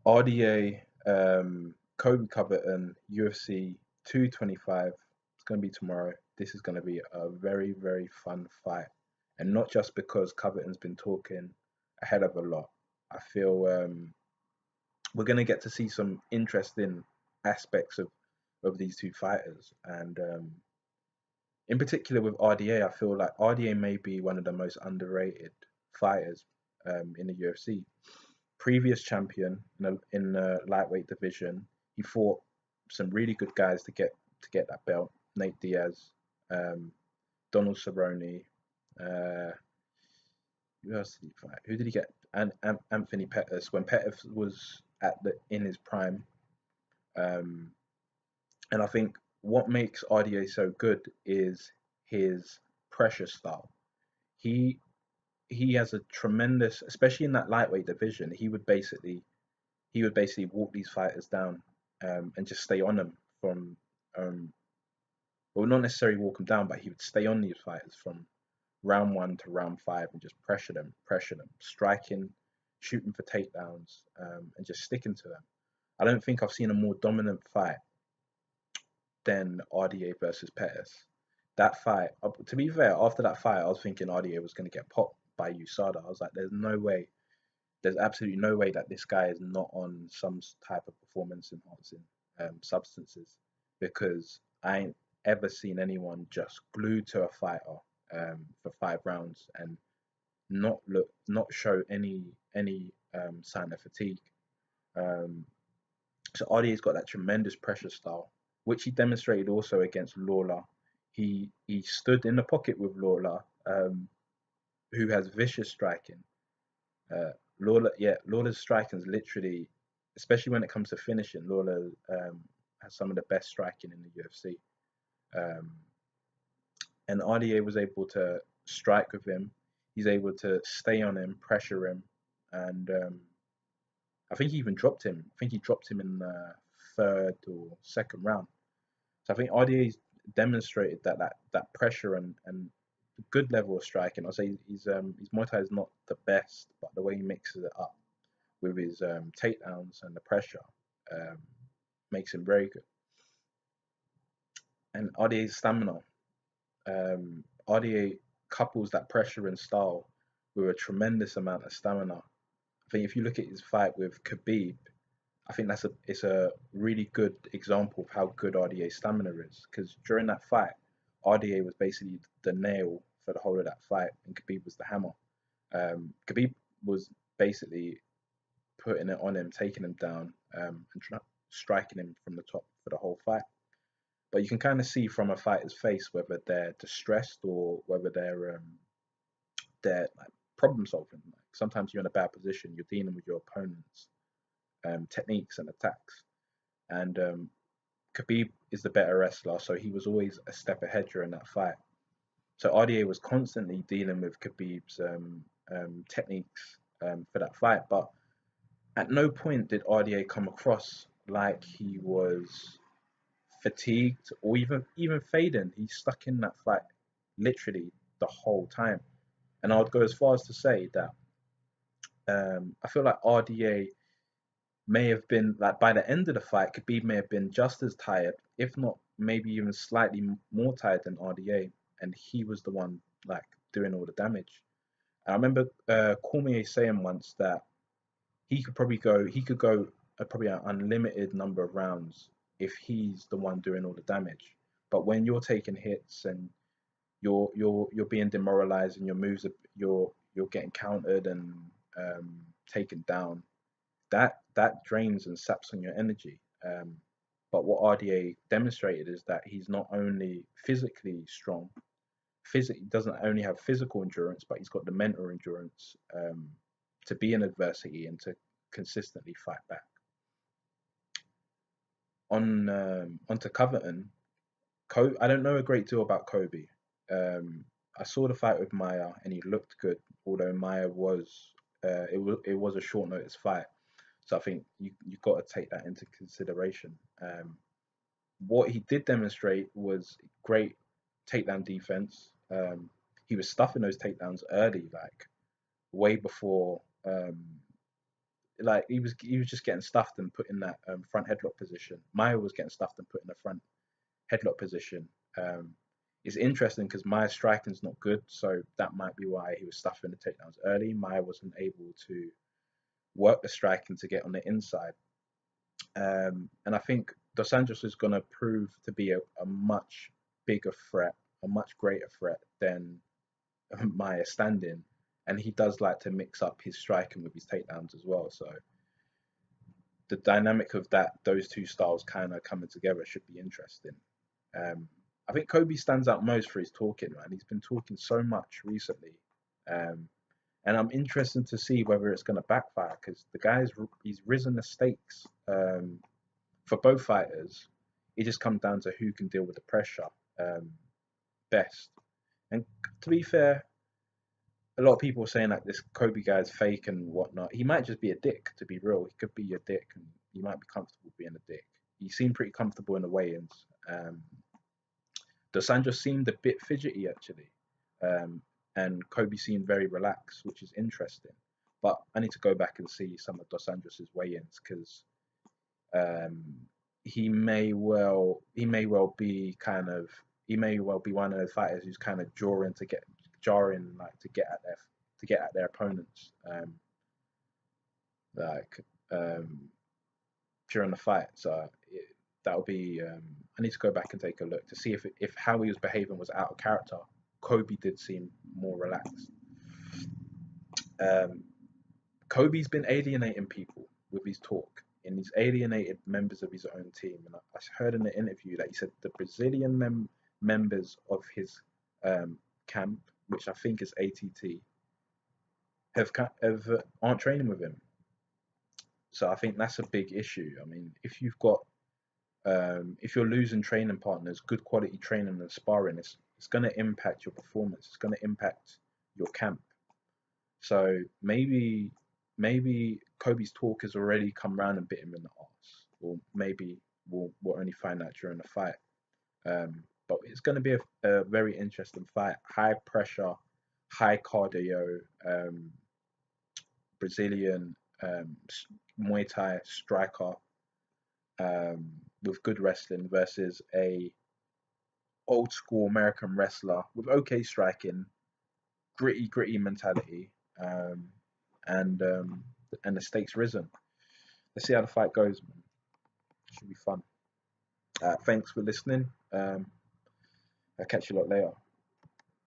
RDA, Colby Covington, UFC 225. It's going to be tomorrow. This is going to be a very, very fun fight. And not just because Covington's been talking a hell of a lot. I feel we're going to get to see some interesting aspects of these two fighters. And in particular with RDA, I feel like RDA may be one of the most underrated fighters in the UFC. Previous champion in the lightweight division. He fought some really good guys to get that belt. Nate Diaz, Donald Cerrone. Who else did he fight? Who did he get? And Anthony Pettis when Pettis was in his prime. Um, and I think what makes RDA so good is his pressure style. He he has a tremendous, especially in that lightweight division. He would basically walk these fighters down and just stay on them from um, well, not necessarily walk them down, but he would stay on these fighters from round one to round five and just pressure them, striking, shooting for takedowns, and just sticking to them. I don't think I've seen a more dominant fight than RDA versus Pettis. That fight, to be fair, after that fight, I was thinking RDA was going to get popped by USADA. I was like, there's no way, there's absolutely no way that this guy is not on some type of performance enhancing substances, because I ain't ever seen anyone just glued to a fighter for 5 rounds and not show any sign of fatigue. Um, so RDA's got that tremendous pressure style, which he demonstrated also against Lawler. He stood in the pocket with Lawler, who has vicious striking. Lawler's striking is literally, especially when it comes to finishing, Lawler has some of the best striking in the UFC. Um, and RDA was able to strike with him. He's able to stay on him, pressure him, and I think he even dropped him. I think he dropped him in the third or second round. So I think RDA's demonstrated that pressure and good level of striking. I'll say his Muay Thai is not the best, but the way he mixes it up with his takedowns and the pressure um, makes him very good. And RDA's stamina. RDA couples that pressure and style with a tremendous amount of stamina. I think if you look at his fight with Khabib, I think it's a really good example of how good RDA's stamina is. Because during that fight, RDA was basically the nail for the whole of that fight, and Khabib was the hammer. Khabib was basically putting it on him, taking him down, and striking him from the top for the whole fight. But you can kind of see from a fighter's face whether they're distressed or whether they're like problem solving. Like sometimes you're in a bad position, you're dealing with your opponent's techniques and attacks. And Khabib is the better wrestler, so he was always a step ahead during that fight. So RDA was constantly dealing with Khabib's techniques for that fight, but at no point did RDA come across like he was fatigued or even fading. He's stuck in that fight literally the whole time. And I would go as far as to say that I feel like RDA may have been like by the end of the fight, Khabib may have been just as tired, if not maybe even slightly more tired than RDA, and he was the one like doing all the damage. And I remember Cormier saying once that he could go probably an unlimited number of rounds if he's the one doing all the damage. But when you're taking hits and you're being demoralized and your moves you're getting countered and taken down, that drains and saps on your energy. But what RDA demonstrated is that he's not only physically strong, doesn't only have physical endurance, but he's got the mental endurance to be in adversity and to consistently fight back. Onto Covington, I don't know a great deal about Kobe. I saw the fight with Maya and he looked good, although Maya was it was a short notice fight. So I think you've got to take that into consideration. What he did demonstrate was great takedown defense. He was stuffing those takedowns early, like way before, like he was just getting stuffed and put in that front headlock position. Maya was getting stuffed and put in the front headlock position. Um, it's interesting because Maya's striking's not good, so that might be why he was stuffing the takedowns early. Maya wasn't able to work the striking to get on the inside. And I think Dos Anjos is going to prove to be a much bigger threat, a much greater threat than Maya standing. And he does like to mix up his striking with his takedowns as well. So the dynamic of those two styles kind of coming together should be interesting. Um, I think Kobe stands out most for his talking, man. He's been talking so much recently. Um, and I'm interested to see whether it's going to backfire because the guy's he's risen the stakes for both fighters. It just comes down to who can deal with the pressure best. And to be fair, a lot of people are saying that this Kobe guy's fake and whatnot. He might just be a dick, to be real. He could be a dick, and he might be comfortable being a dick. He seemed pretty comfortable in the weigh-ins. Dos Anjos seemed a bit fidgety actually, um, and Kobe seemed very relaxed, which is interesting. But I need to go back and see some of Dos Anjos's weigh-ins because um, he may well be one of the fighters who's kind of jarring like to get at their opponents like um, during the fight. So that'll be I need to go back and take a look to see if how he was behaving was out of character. Kobe did seem more relaxed. Um, Kobe's been alienating people with his talk, and he's alienated members of his own team. And I heard in the interview that he said the Brazilian members of his camp, which I think is ATT, aren't training with him. So I think that's a big issue. I mean, if you're losing training partners, good quality training and sparring, it's going to impact your performance. It's going to impact your camp. So maybe Kobe's talk has already come round and bit him in the arse, or maybe we'll only find out during the fight. But it's going to be a very interesting fight. High pressure, high cardio, Brazilian Muay Thai striker with good wrestling versus a old school American wrestler with okay striking, gritty mentality, um, and the stakes risen. Let's see how the fight goes, man. Should be fun. Thanks for listening. I'll catch you a lot later.